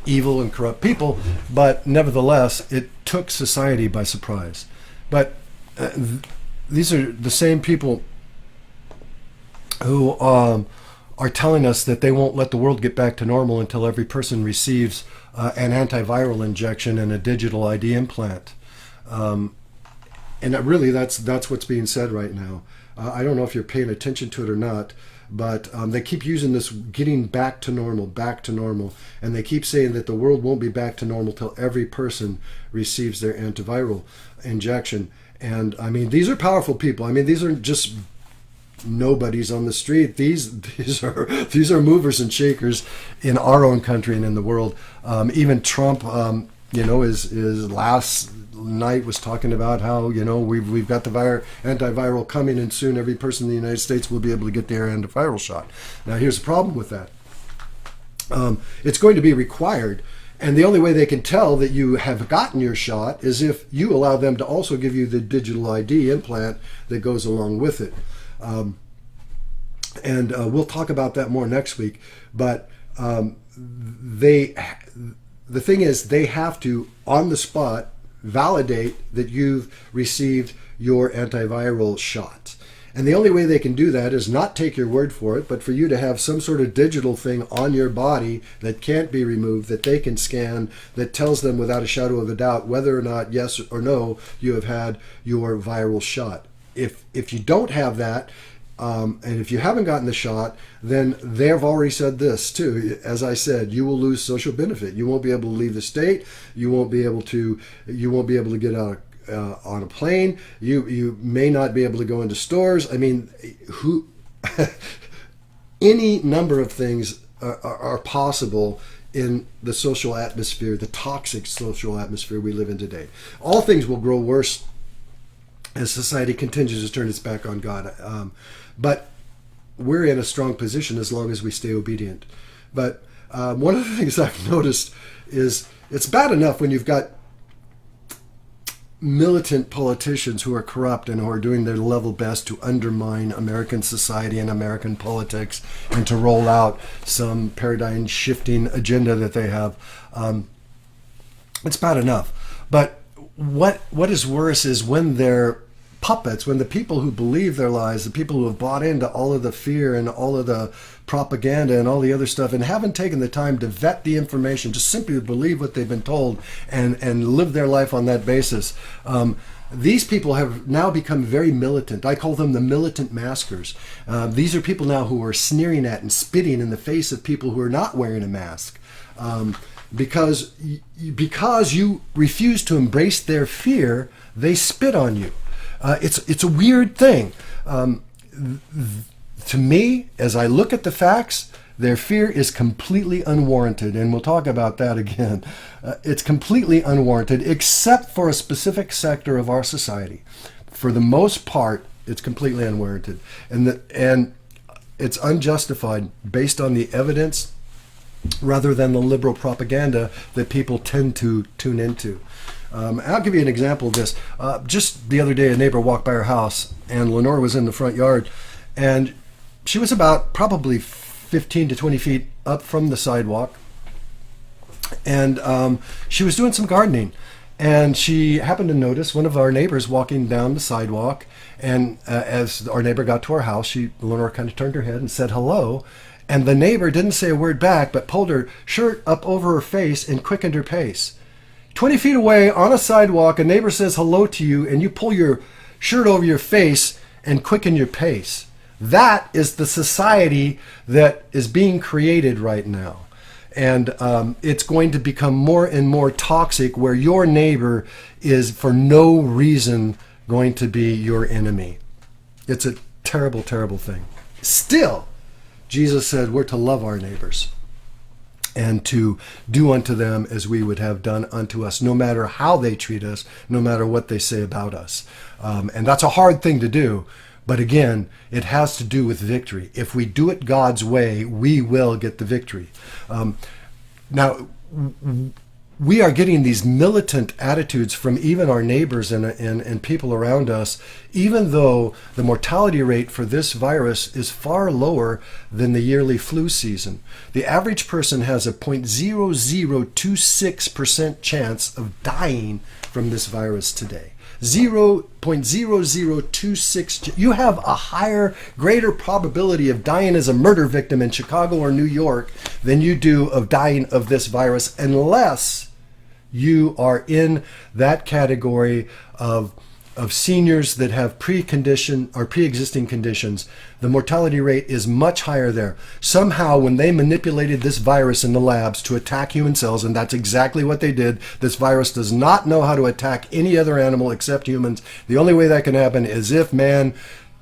evil and corrupt people, but nevertheless, it took society by surprise. But these are the same people who are telling us that they won't let the world get back to normal until every person receives an antiviral injection and a digital ID implant. And really, that's what's being said right now. I don't know if you're paying attention to it or not, but they keep using this getting back to normal, and they keep saying that the world won't be back to normal till every person receives their antiviral injection. And I mean, these are powerful people. I mean, these are just nobodies on the street. These are movers and shakers in our own country and in the world. Even Trump, is last night was talking about how we've got the antiviral coming, and soon every person in the United States will be able to get their antiviral shot. Now, here's the problem with that. It's going to be required, and the only way they can tell that you have gotten your shot is if you allow them to also give you the digital ID implant that goes along with it. And we'll talk about that more next week. But the thing is, they have to, on the spot, validate that you've received your antiviral shot. And the only way they can do that is not take your word for it, but for you to have some sort of digital thing on your body that can't be removed, that they can scan, that tells them without a shadow of a doubt whether or not, yes or no, you have had your viral shot. If you don't have that, and if you haven't gotten the shot, then they've already said this too. As I said, you will lose social benefit. You won't be able to leave the state. You won't be able to get out on a plane. You may not be able to go into stores. I mean, any number of things are possible in the social atmosphere, the toxic social atmosphere we live in today. All things will grow worse as society continues to turn its back on God. But we're in a strong position as long as we stay obedient. But one of the things I've noticed is it's bad enough when you've got militant politicians who are corrupt and who are doing their level best to undermine American society and American politics and to roll out some paradigm shifting agenda that they have. It's bad enough. But what is worse is when they're puppets, when the people who believe their lies, the people who have bought into all of the fear and all of the propaganda and all the other stuff and haven't taken the time to vet the information, just simply believe what they've been told and live their life on that basis. These people have now become very militant. I call them the militant maskers. These are people now who are sneering at and spitting in the face of people who are not wearing a mask. Because you refuse to embrace their fear, they spit on you. It's a weird thing. To me, as I look at the facts, their fear is completely unwarranted, and we'll talk about that again. It's completely unwarranted, except for a specific sector of our society. For the most part, it's completely unwarranted, and it's unjustified based on the evidence rather than the liberal propaganda that people tend to tune into. I'll give you an example of this. Just the other day, a neighbor walked by her house, and Lenore was in the front yard, and she was about probably 15 to 20 feet up from the sidewalk, and she was doing some gardening, and she happened to notice one of our neighbors walking down the sidewalk, and as our neighbor got to our house, Lenore kind of turned her head and said hello, and the neighbor didn't say a word back, but pulled her shirt up over her face and quickened her pace. 20 feet away on a sidewalk, a neighbor says hello to you, and you pull your shirt over your face and quicken your pace. That is the society that is being created right now. And it's going to become more and more toxic, where your neighbor is for no reason going to be your enemy. It's a terrible, terrible thing. Still, Jesus said we're to love our neighbors. and to do unto them as we would have done unto us, no matter how they treat us, no matter what they say about us. And that's a hard thing to do. But again, it has to do with victory. If we do it God's way, we will get the victory. Now, we are getting these militant attitudes from even our neighbors and people around us, even though the mortality rate for this virus is far lower than the yearly flu season. The average person has a 0.0026% chance of dying from this virus today. 0.0026. You have a higher, greater probability of dying as a murder victim in Chicago or New York than you do of dying of this virus, unless you are in that category of seniors that have pre-existing conditions. The mortality rate is much higher there. Somehow, when they manipulated this virus in the labs to attack human cells, and that's exactly what they did, this virus does not know how to attack any other animal except humans. The only way that can happen is if man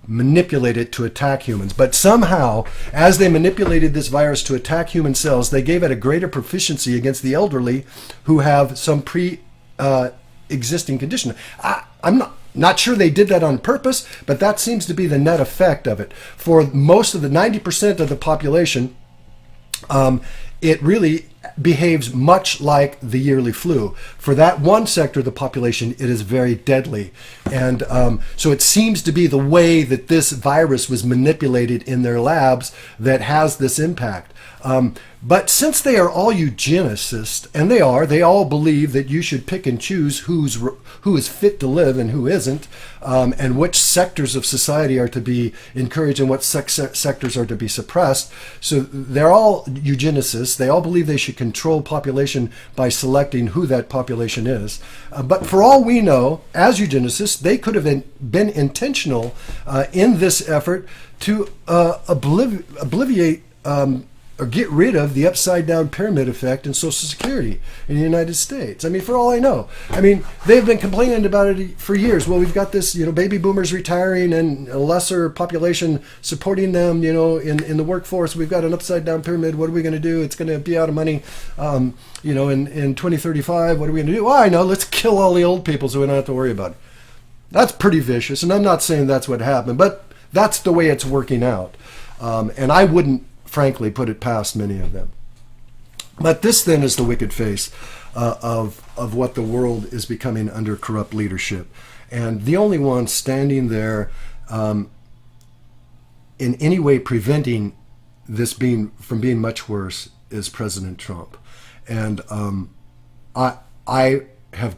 manipulate it to attack humans. But somehow, as they manipulated this virus to attack human cells, they gave it a greater proficiency against the elderly who have some pre-existing condition. I'm not sure they did that on purpose, but that seems to be the net effect of it. For most of the 90% of the population, it really behaves much like the yearly flu. For that one sector of the population, it is very deadly. And so it seems to be the way that this virus was manipulated in their labs that has this impact. But since they are all eugenicists, and they all believe that you should pick and choose who is fit to live and who isn't, and which sectors of society are to be encouraged and what sectors are to be suppressed. So they're all eugenicists. They all believe they should control population by selecting who that population is. But for all we know, as eugenicists, they could have been intentional in this effort to obliviate or get rid of the upside down pyramid effect in Social Security in the United States. I mean, for all I know. I mean, they've been complaining about it for years. Well, we've got this, baby boomers retiring and a lesser population supporting them, in the workforce. We've got an upside down pyramid. What are we going to do? It's going to be out of money, in 2035. What are we going to do? Well, I know. Let's kill all the old people so we don't have to worry about it. That's pretty vicious. And I'm not saying that's what happened, but that's the way it's working out. And I wouldn't, frankly, put it past many of them. But this then is the wicked face of what the world is becoming under corrupt leadership. And the only one standing there in any way preventing this from being much worse is President Trump. And I have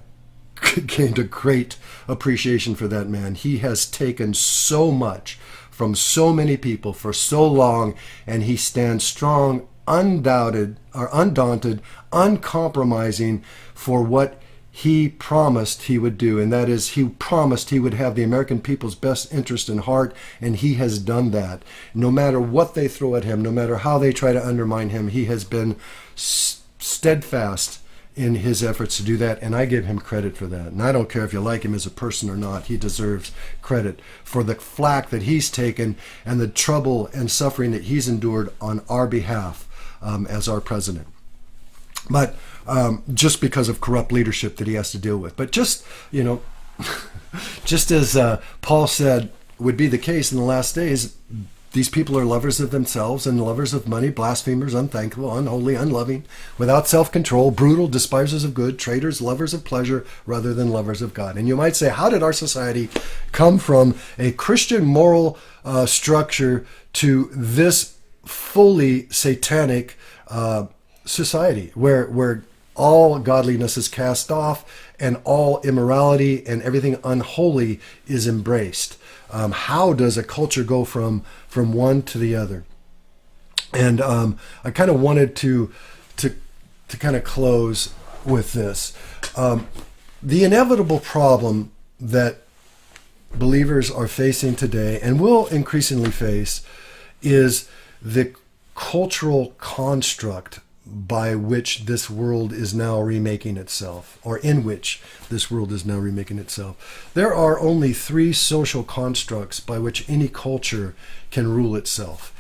gained a great appreciation for that man. He has taken so much from so many people for so long, and he stands strong, undaunted, uncompromising for what he promised he would do, and that is he promised he would have the American people's best interest in heart, and he has done that. No matter what they throw at him, no matter how they try to undermine him, he has been steadfast in his efforts to do that, and I give him credit for that. And I don't care if you like him as a person or not, he deserves credit for the flack that he's taken and the trouble and suffering that he's endured on our behalf as our president. But just because of corrupt leadership that he has to deal with. But just as Paul said would be the case in the last days, these people are lovers of themselves and lovers of money, blasphemers, unthankful, unholy, unloving, without self-control, brutal, despisers of good, traitors, lovers of pleasure rather than lovers of God. And you might say, how did our society come from a Christian moral structure to this fully satanic society where all godliness is cast off and all immorality and everything unholy is embraced? How does a culture go from one to the other? And I kind of wanted to kind of close with this. The inevitable problem that believers are facing today and will increasingly face is the cultural construct by which this world is now remaking itself, or in which this world is now remaking itself. There are only three social constructs by which any culture can rule itself.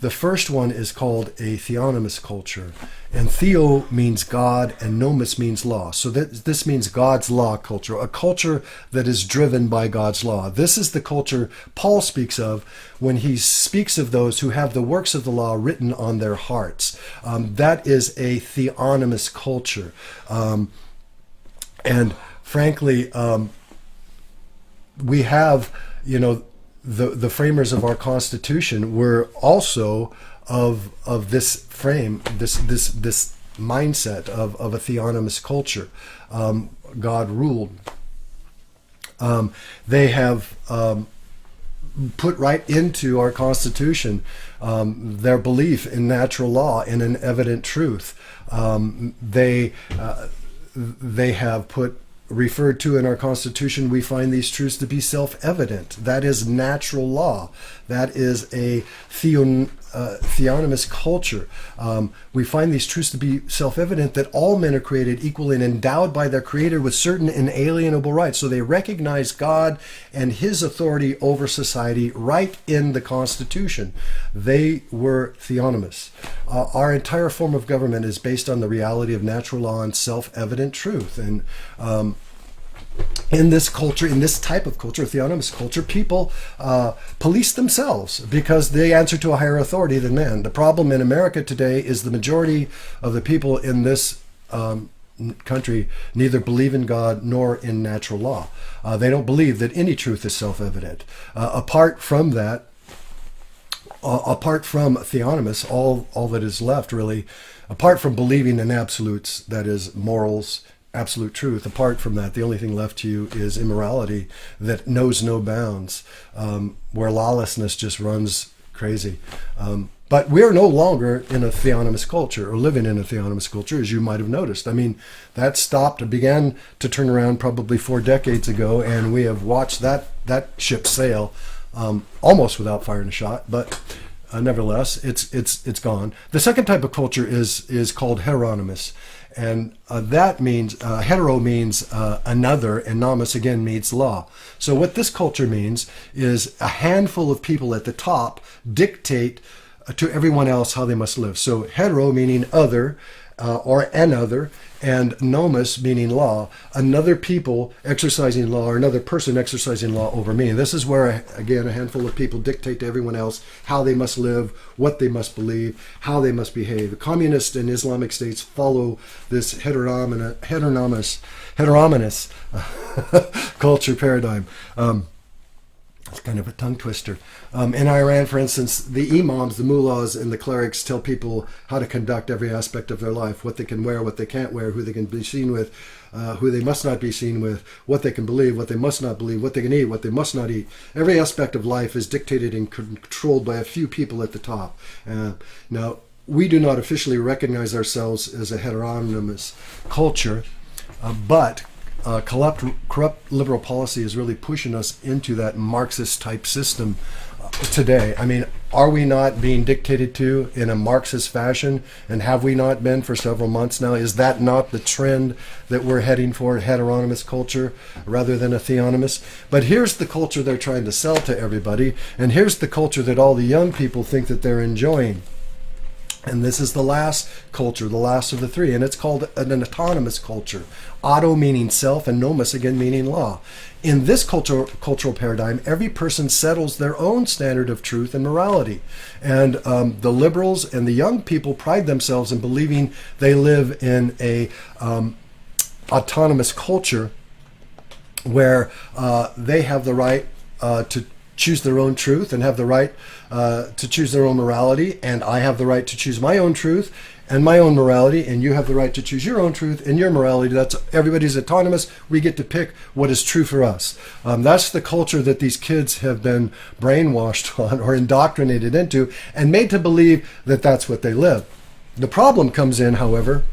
The first one is called a theonomous culture. And theo means God and nomos means law. So this means God's law culture, a culture that is driven by God's law. This is the culture Paul speaks of when he speaks of those who have the works of the law written on their hearts. That is a theonomous culture. And frankly, we have, the framers of our Constitution were also of this frame, this mindset of a theonomous culture. God ruled. They have put right into our Constitution their belief in natural law and in evident truth. They have referred to in our Constitution, we find these truths to be self-evident. That is natural law. That is a theonomous culture. We find these truths to be self-evident, that all men are created equal and endowed by their Creator with certain inalienable rights. So they recognize God and His authority over society right in the Constitution. They were theonomous. Our entire form of government is based on the reality of natural law and self-evident truth. And in this culture, in this type of culture, theonomous culture, people police themselves because they answer to a higher authority than man. The problem in America today is the majority of the people in this country neither believe in God nor in natural law. They don't believe that any truth is self-evident. Apart from that, apart from theonomous, all that is left really, apart from believing in absolutes, that is morals, absolute truth, apart from that, the only thing left to you is immorality that knows no bounds, where lawlessness just runs crazy. But we're no longer in a theonomous culture or living in a theonomous culture, as you might have noticed. I mean, that stopped and began to turn around probably 4 decades ago, and we have watched that ship sail almost without firing a shot, but nevertheless, it's gone. The second type of culture is called heteronymous. And that means, hetero means another, and nomos again means law. So what this culture means is a handful of people at the top dictate to everyone else how they must live. So hetero meaning other, or another, and nomos meaning law, another people exercising law, or another person exercising law over me. And this is where, again, a handful of people dictate to everyone else how they must live, what they must believe, how they must behave. The communist and Islamic states follow this heteronomous culture paradigm. It's kind of a tongue twister. In Iran, for instance, the imams, the mullahs, and the clerics tell people how to conduct every aspect of their life, what they can wear, what they can't wear, who they can be seen with, who they must not be seen with, what they can believe, what they must not believe, what they can eat, what they must not eat. Every aspect of life is dictated and controlled by a few people at the top. Now, we do not officially recognize ourselves as a heteronymous culture, but corrupt liberal policy is really pushing us into that Marxist type system today. I mean, are we not being dictated to in a Marxist fashion? And have we not been for several months now? Is that not the trend that we're heading for, a heteronymous culture rather than a theonomous? But here's the culture they're trying to sell to everybody, and here's the culture that all the young people think that they're enjoying. And this is the last culture, the last of the three, and it's called an autonomous culture. Auto meaning self, and nomos again meaning law. In this cultural paradigm, every person settles their own standard of truth and morality. And the liberals and the young people pride themselves in believing they live in a autonomous culture where they have the right to choose their own truth and have the right to choose their own morality, and I have the right to choose my own truth and my own morality, and you have the right to choose your own truth and your morality. That's everybody's autonomous. We get to pick what is true for us. That's the culture that these kids have been brainwashed on or indoctrinated into and made to believe that that's what they live. The problem comes in, however,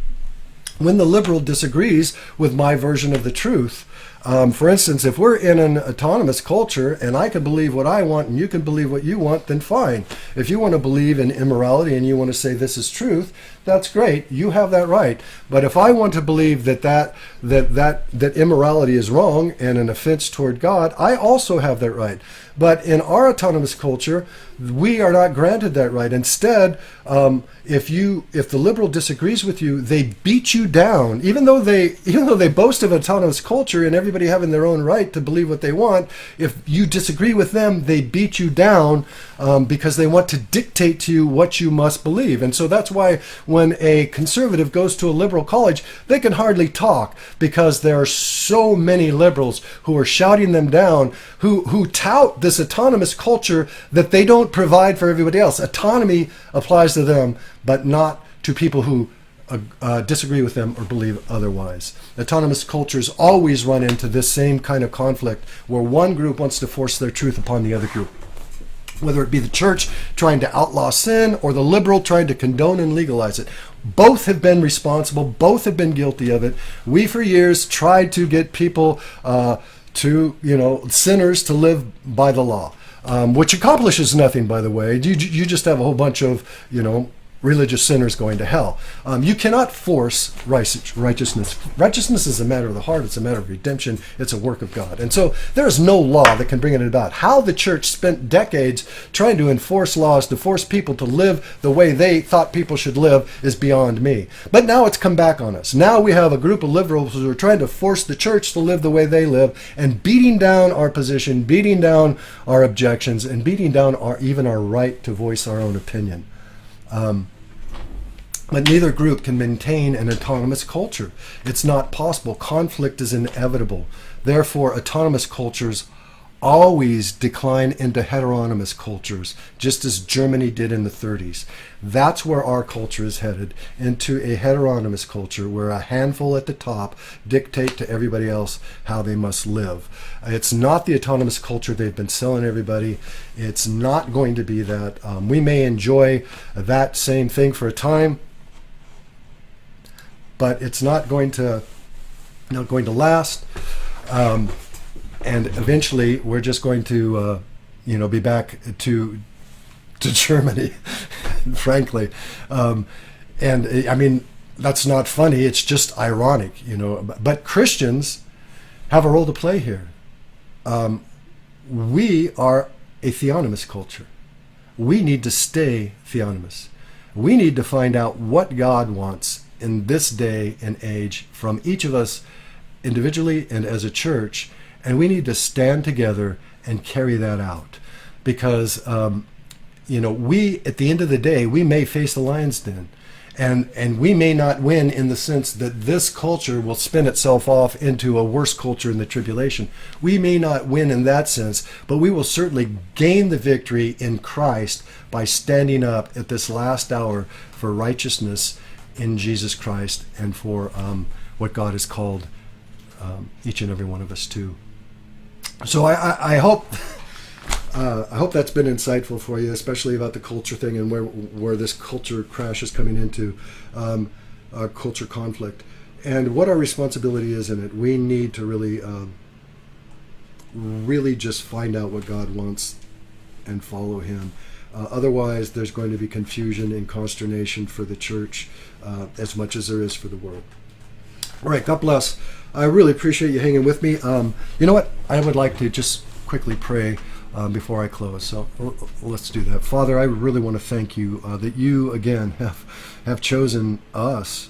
when the liberal disagrees with my version of the truth. For instance, if we're in an autonomous culture and I can believe what I want and you can believe what you want, then fine. If you want to believe in immorality and you want to say this is truth, that's great. You have that right. But if I want to believe that immorality is wrong and an offense toward God, I also have that right. But in our autonomous culture, we are not granted that right. Instead, if the liberal disagrees with you, they beat you down. Even though they boast of autonomous culture and everybody having their own right to believe what they want, if you disagree with them, they beat you down because they want to dictate to you what you must believe. And so that's why when a conservative goes to a liberal college, they can hardly talk because there are so many liberals who are shouting them down, who tout this autonomous culture that they don't provide for everybody else. Autonomy applies to them, but not to people who disagree with them or believe otherwise. Autonomous cultures always run into this same kind of conflict where one group wants to force their truth upon the other group. Whether it be the church trying to outlaw sin or the liberal trying to condone and legalize it. Both have been responsible. Both have been guilty of it. We, for years, tried to get people sinners to live by the law, which accomplishes nothing, by the way. You just have a whole bunch of, religious sinners going to hell. You cannot force righteousness. Righteousness is a matter of the heart. It's a matter of redemption. It's a work of God. And so there is no law that can bring it about. How the church spent decades trying to enforce laws to force people to live the way they thought people should live is beyond me. But now it's come back on us. Now we have a group of liberals who are trying to force the church to live the way they live and beating down our position, beating down our objections, and beating down even our right to voice our own opinion. But neither group can maintain an autonomous culture. It's not possible. Conflict is inevitable. Therefore, autonomous cultures always decline into heteronymous cultures, just as Germany did in the 30s. That's where our culture is headed, into a heteronymous culture where a handful at the top dictate to everybody else how they must live. It's not the autonomous culture they've been selling everybody. It's not going to be that. We may enjoy that same thing for a time, but it's not going to last. And eventually, we're just going to, be back to Germany, frankly. And I mean, that's not funny. It's just ironic, But Christians have a role to play here. We are a theonomous culture. We need to stay theonomous. We need to find out what God wants in this day and age from each of us individually and as a church. And we need to stand together and carry that out because, we, at the end of the day, we may face the lion's den and we may not win in the sense that this culture will spin itself off into a worse culture in the tribulation. We may not win in that sense, but we will certainly gain the victory in Christ by standing up at this last hour for righteousness in Jesus Christ and for what God has called each and every one of us to. So I hope that's been insightful for you, especially about the culture thing and where this culture crash is coming into, culture conflict, and what our responsibility is in it. We need to really just find out what God wants and follow Him. Otherwise, there's going to be confusion and consternation for the church as much as there is for the world. All right, God bless. I really appreciate you hanging with me. You know what? I would like to just quickly pray before I close. So let's do that. Father, I really want to thank you that you, again, have chosen us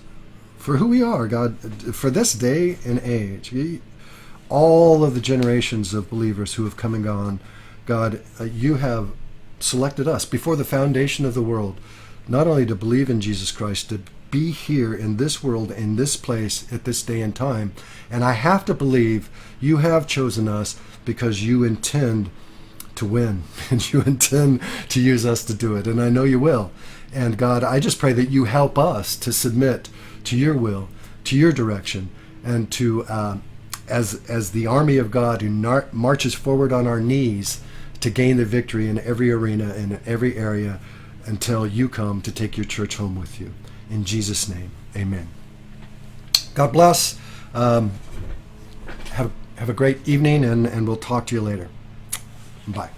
for who we are, God, for this day and age. All of the generations of believers who have come and gone, God, you have selected us before the foundation of the world, not only to believe in Jesus Christ, to be here in this world, in this place, at this day and time. And I have to believe you have chosen us because you intend to win and you intend to use us to do it. And I know you will. And God, I just pray that you help us to submit to your will, to your direction, and to, as the army of God who marches forward on our knees to gain the victory in every arena, in every area, until you come to take your church home with you. In Jesus' name, amen. God bless. Have have a great evening, and we'll talk to you later. Bye.